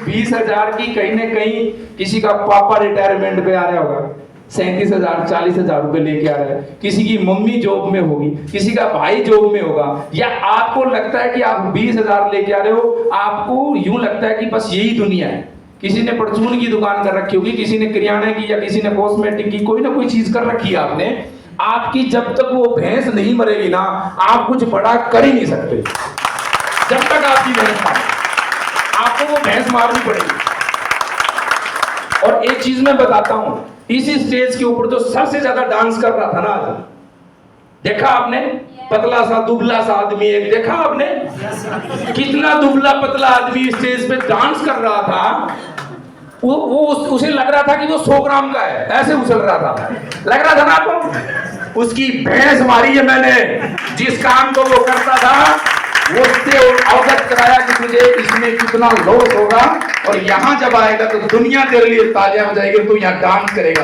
20,000 की कहीं ना कहीं किसी का पापा रिटायरमेंट पे आ रहा होगा, 37,000 40,000 रुपए लेके आ रहा है, किसी की मम्मी जॉब में होगी, किसी का भाई जॉब में होगा, या आपको लगता है कि आप 20,000 लेके आ रहे हो, आपको यूं लगता है कि बस यही दुनिया है। किसी ने परचून की दुकान कर रखी होगी, किसी ने किराने की, या किसी ने कॉस्मेटिक की, कोई ना कोई चीज कर रखी है आपने। आपकी जब तक वो भैंस नहीं मरेगी ना, आप कुछ बड़ा कर ही नहीं सकते। जब तक आपकी भैंस मारे, आपको वो भैंस मारनी पड़ेगी। और एक चीज मैं बताता हूं, इसी स्टेज के ऊपर जो सबसे ज्यादा डांस कर रहा था ना आज, देखा आपने? पतला सा दुबला सा आदमी एक देखा आपने? कितना दुबला पतला आदमी स्टेज पे डांस कर रहा था। वो उसे लग रहा था कि वो 100 ग्राम का है, ऐसे उछल रहा था। लग रहा था ना आपको? उसकी भैंस मारी है मैंने। जिस काम को वो करता था वो उससे अवगत कराया कि तुझे इसमें कितना लॉस होगा, और यहाँ जब आएगा तो दुनिया तेरे लिए ताजा हो जाएगी, तू यहाँ डांस करेगा।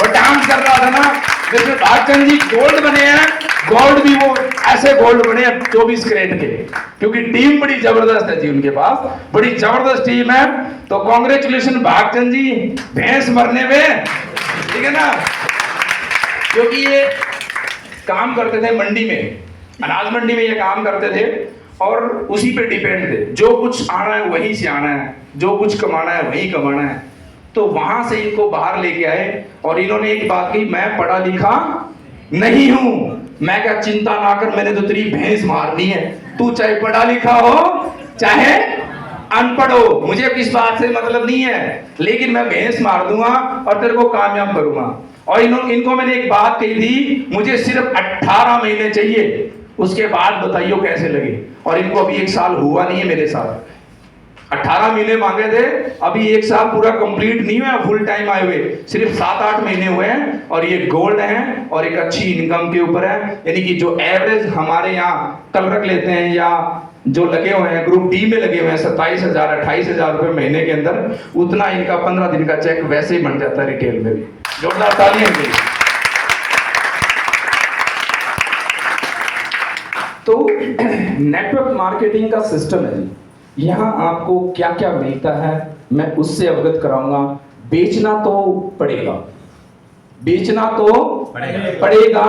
और डांस कर रहा था ना, जैसे भागचंद जी गोल्ड बने हैं, गोल्ड भी वो ऐसे गोल्ड बने हैं 24 कैरेट के, क्योंकि टीम बड़ी जबरदस्त है जी, उनके पास बड़ी जबरदस्त टीम है। तो कांग्रेचुलेशन भागचंद जी, भैंस मरने में, ठीक है ना? क्योंकि ये काम करते थे मंडी में, अनाज मंडी में ये काम करते थे, और उसी पे डिपेंड थे। जो कुछ आना है वहीं से आना है, जो कुछ कमाना है वहीं कमाना है। तो वहां से इनको बाहर लेके आए, और इन्होंने एक बात कही, मैं पढ़ा लिखा नहीं हूं। मैं क्या, चिंता ना कर, मैंने तो तेरी भैंस मारनी है। तू चाहे पढ़ा लिखा हो चाहे अनपढ़ हो, मुझे किस बात से मतलब नहीं है, लेकिन मैं भैंस मार दूंगा और तेरे को कामयाब करूंगा। और इनको मैंने एक बात कही थी, मुझे सिर्फ 18 महीने चाहिए, उसके बाद बताइयो कैसे लगे। और इनको अभी 1 साल हुआ नहीं है मेरे साथ, 18 महीने मांगे थे, अभी 1 साल पूरा कंप्लीट नहीं हुआ, फुल टाइम आए हुए सिर्फ 7-8 महीने हुए हैं। और ये गोल्ड है और एक अच्छी इनकम के ऊपर है। यानी कि जो एवरेज हमारे यहाँ कल रख लेते हैं, या जो लगे हुए हैं ग्रुप डी में लगे हुए हैं 27,000 28,000 रुपए महीने के अंदर, उतना इनका 15 दिन का चेक वैसे ही बन जाता है रिटेल में भी। जोरदार तालियां के लिए। तो नेटवर्क मार्केटिंग का सिस्टम है, यहाँ आपको क्या क्या मिलता है मैं उससे अवगत कराऊंगा। बेचना तो पड़ेगा, बेचना तो पड़ेगा,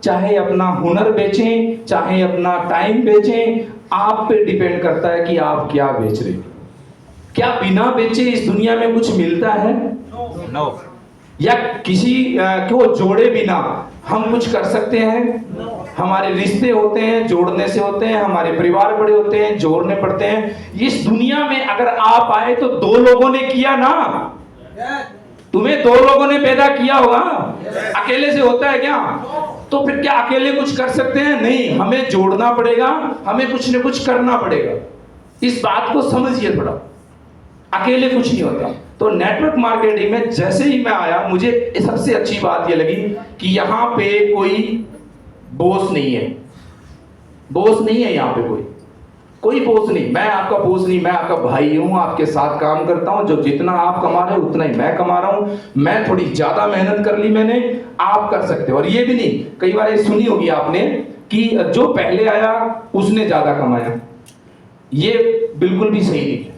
चाहे अपना हुनर बेचें, चाहे अपना टाइम बेचें, आप पे डिपेंड करता है कि आप क्या बेच रहे हैं। क्या बिना बेचे इस दुनिया में कुछ मिलता है? नो। या किसी को जोड़े बिना हम कुछ कर सकते हैं? हमारे रिश्ते होते हैं, जोड़ने से होते हैं, हमारे परिवार बड़े होते हैं, जोड़ने पड़ते हैं। इस दुनिया में अगर आप आए तो 2 लोगों ने किया ना, तुम्हें 2 लोगों ने पैदा किया होगा, अकेले से होता है क्या? तो फिर क्या अकेले कुछ कर सकते हैं? नहीं, हमें जोड़ना पड़ेगा, हमें कुछ न कुछ करना पड़ेगा। इस बात को समझिए थोड़ा, अकेले कुछ नहीं होता। तो नेटवर्क मार्केटिंग में जैसे ही मैं आया, मुझे सबसे अच्छी बात ये लगी कि यहाँ पे कोई बॉस नहीं है, बॉस नहीं है यहाँ पे, कोई बॉस नहीं। मैं आपका बॉस नहीं, मैं आपका भाई हूँ, आपके साथ काम करता हूँ। जो जितना आप कमा रहे हो उतना ही मैं कमा रहा हूँ। मैं थोड़ी ज्यादा मेहनत कर ली मैंने, आप कर सकते हो। और ये भी नहीं, कई बार ये सुनी होगी आपने कि जो पहले आया उसने ज्यादा कमाया, ये बिल्कुल भी सही नहीं है।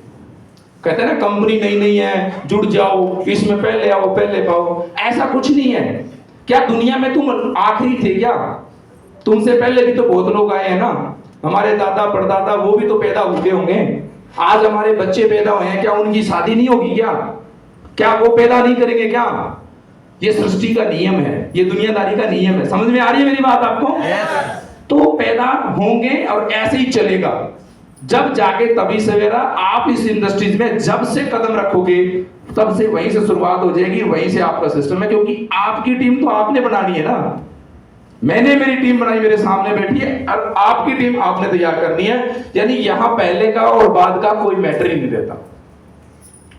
कहते हैं ना कंपनी नई नई है, जुड़ जाओ, इसमें पहले आओ पहले पाओ, ऐसा कुछ नहीं है। क्या दुनिया में तुम आखिरी थे क्या? तुमसे पहले भी तो बहुत लोग आए हैं ना, हमारे दादा परदादा, वो भी तो पैदा हुए होंगे। आज हमारे बच्चे पैदा हुए हैं, क्या उनकी शादी नहीं होगी क्या? क्या वो पैदा नहीं करेंगे क्या? ये सृष्टि का नियम है, ये दुनियादारी का नियम है। समझ में आ रही है मेरी बात आपको? तो पैदा होंगे और ऐसे ही चलेगा। जब जाके तभी सवेरा, आप इस इंडस्ट्रीज में जब से कदम रखोगे तब से वहीं से शुरुआत हो जाएगी, वहीं से आपका सिस्टम है। क्योंकि आपकी टीम तो आपने बनानी है ना, मैंने मेरी टीम बनाई, मेरे सामने बैठी है, और आपकी टीम आपने तैयार करनी है। यानी यहां पहले का और बाद का कोई मैटर ही नहीं रहता।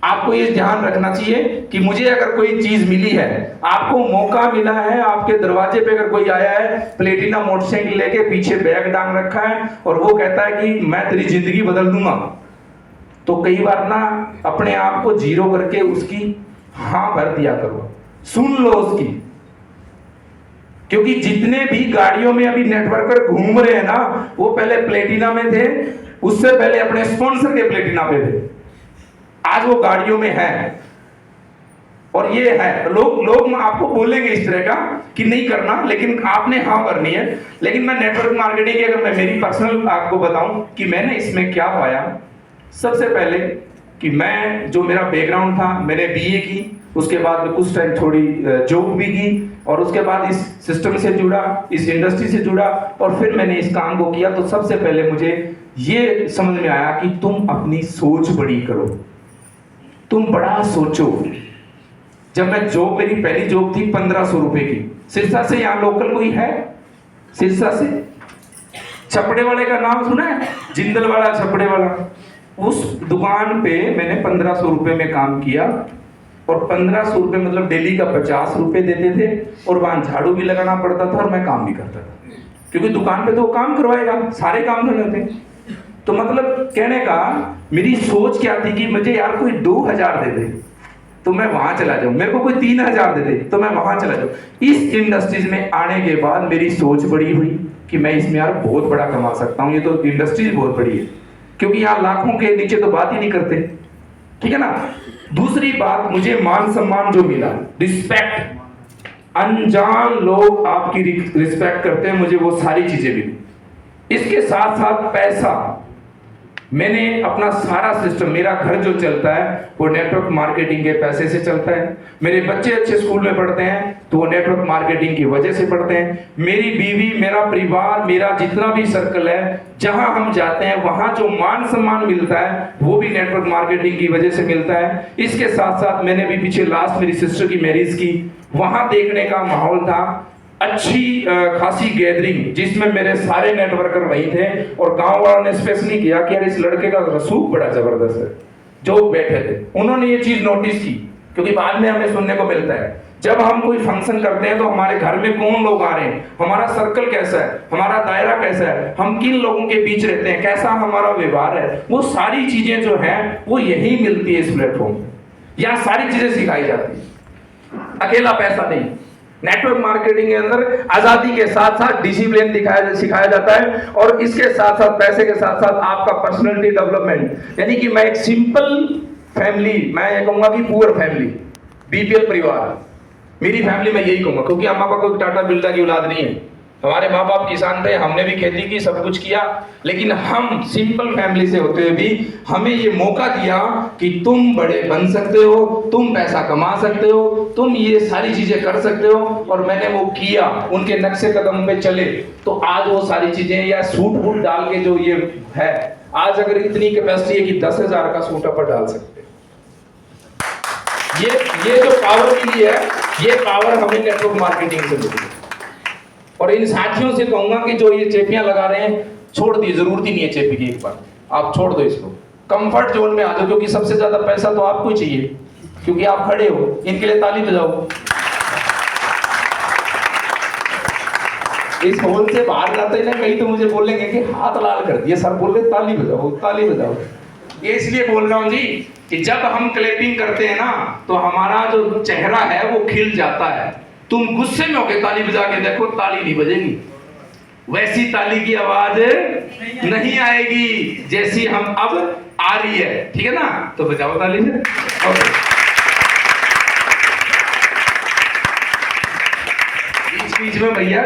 आपको ये ध्यान रखना चाहिए कि मुझे अगर कोई चीज मिली है, आपको मौका मिला है, आपके दरवाजे पे अगर कोई आया है प्लेटिना मोटरसाइकिल लेके, पीछे बैग टांग रखा है, और वो कहता है कि मैं तेरी जिंदगी बदल दूंगा, तो कई बार ना अपने आप को जीरो करके उसकी हाँ भर दिया करो, सुन लो उसकी। क्योंकि जितने भी गाड़ियों में अभी नेटवर्कर घूम रहे हैं ना, वो पहले प्लेटिना में थे, उससे पहले अपने स्पॉन्सर के प्लेटिना पे थे। आज वो गाड़ियों में है। और ये है, लोग आपको बोलेंगे इस तरह का कि नहीं करना, लेकिन आपने हाँ करनी है। लेकिन मैं नेटवर्क मार्केटिंग की अगर मैं मेरी पर्सनल आपको बताऊं कि मैंने इसमें क्या पाया, सबसे पहले कि मैं जो मेरा बैकग्राउंड था, मैंने बीए की, उसके बाद में कुछ टाइम थोड़ी जॉब भी की, और उसके बाद इस सिस्टम से जुड़ा, इस इंडस्ट्री से जुड़ा, और फिर मैंने इस काम को किया। तो सबसे पहले मुझे ये समझ में आया कि तुम अपनी सोच बड़ी करो, तुम बड़ा सोचो। जब मैं जॉब, मेरी पहली जॉब थी 1500 रुपए की, सिरसा से, यहाँ लोकल कोई है सिरसा से? छपड़े वाले का नाम सुना है? जिंदल वाला, छपड़े वाला। उस दुकान पे मैंने 1500 रुपए में काम किया, और 1500 रुपए मतलब डेली का 50 रुपए देते थे, और वहां झाड़ू भी लगाना पड़ता था और मैं काम भी करता था, क्योंकि दुकान पे तो वो काम करवाएगा, सारे काम करने थे। तो मतलब कहने का मेरी सोच क्या थी कि मुझे यार कोई 2000 दे दे तो मैं वहां चला जाऊं, मेरे को कोई 3000 दे दे तो मैं वहां चला जाऊं। इस इंडस्ट्रीज में आने के बाद मेरी सोच बड़ी हुई कि मैं इसमें यार बहुत बड़ा कमा सकता हूं, ये तो इंडस्ट्री बहुत बड़ी है, क्योंकि यहाँ लाखों के नीचे तो बात ही नहीं करते, ठीक है ना। दूसरी बात, मुझे मान सम्मान जो मिला, रिस्पेक्ट, अनजान लोग आपकी रिस्पेक्ट करते हैं, मुझे वो सारी चीजें मिली। इसके साथ साथ पैसा, मैंने अपना सारा सिस्टम, मेरा घर जो चलता है वो नेटवर्क मार्केटिंग के पैसे से चलता है। मेरे बच्चे अच्छे स्कूल में पढ़ते हैं तो वो नेटवर्क मार्केटिंग की वजह से पढ़ते हैं। मेरी बीवी, मेरा परिवार, मेरा जितना भी सर्कल है, जहां हम जाते हैं वहां जो मान सम्मान मिलता है वो भी नेटवर्क मार्केटिंग की वजह से मिलता है। इसके साथ साथ मैंने भी पीछे लास्ट मेरी सिस्टर की मैरिज की, वहां देखने का माहौल था, अच्छी खासी गैदरिंग, जिसमें मेरे सारे नेटवर्कर वही थे, और गांव वालों ने स्पेशली किया कि यार इस लड़के का रसूख बड़ा जबरदस्त है, जो बैठे थे उन्होंने ये चीज नोटिस की, क्योंकि बाद में हमें सुनने को मिलता है जब हम कोई फंक्शन करते हैं तो हमारे घर में कौन लोग आ रहे हैं, हमारा सर्कल कैसा है, हमारा दायरा कैसा है, हम किन लोगों के बीच रहते हैं, कैसा हमारा व्यवहार है, वो सारी चीजें जो है वो यही मिलती है इस प्लेटफॉर्म पे। यहाँ सारी चीजें सिखाई जाती है, अकेला पैसा नहीं। नेटवर्क मार्केटिंग के अंदर आजादी के साथ साथ डिसिप्लिन सिखाया जाता है, और इसके साथ साथ पैसे के साथ साथ आपका पर्सनालिटी डेवलपमेंट। यानी कि मैं एक सिंपल फैमिली, मैं ये कहूंगा कि पुअर फैमिली, बीपीएल परिवार, मेरी फैमिली में यही कहूंगा, क्योंकि हम कोई टाटा बिरला की औलाद नहीं है। हमारे माँ बाप किसान थे, हमने भी खेती की, सब कुछ किया, लेकिन हम सिंपल फैमिली से होते हुए भी हमें ये मौका दिया कि तुम बड़े बन सकते हो, तुम पैसा कमा सकते हो, तुम ये सारी चीजें कर सकते हो, और मैंने वो किया, उनके नक्शे कदम पे चले, तो आज वो सारी चीजें, या सूट बूट डाल के जो ये है, आज अगर इतनी कैपेसिटी है कि 10,000 का सूट अपन डाल सकते हैं। ये जो पावर मिली है, ये पावर हमें नेटवर्क मार्केटिंग से मिली है। और इन साथियों से कहूंगा कि जो ये चेपियां लगा रहे हैं, छोड़ दिए, जरूरत ही नहीं है चेपी की, एक बार आप छोड़ दो इसको, कंफर्ट जोन में आ जाओ, क्योंकि सबसे ज्यादा पैसा तो आपको ही चाहिए, क्योंकि आप खड़े हो। इनके लिए ताली बजाओ। इस हॉल से बाहर जाते हैं ना कहीं, तो मुझे बोलेंगे कि हाथ लाल कर दिए सर, बोल रहे ताली बजाओ, ताली बजाओ। ये इसलिए बोल रहा हूं जी कि जब हम क्लैपिंग करते हैं ना, तो हमारा जो चेहरा है वो खिल जाता है। तुम गुस्से में होकर ताली बजा के देखो, ताली नहीं बजेगी, वैसी ताली की आवाज नहीं आएगी जैसी हम अब आ रही है, ठीक है ना। तो बजाओ ताली से। बीच बीच में भैया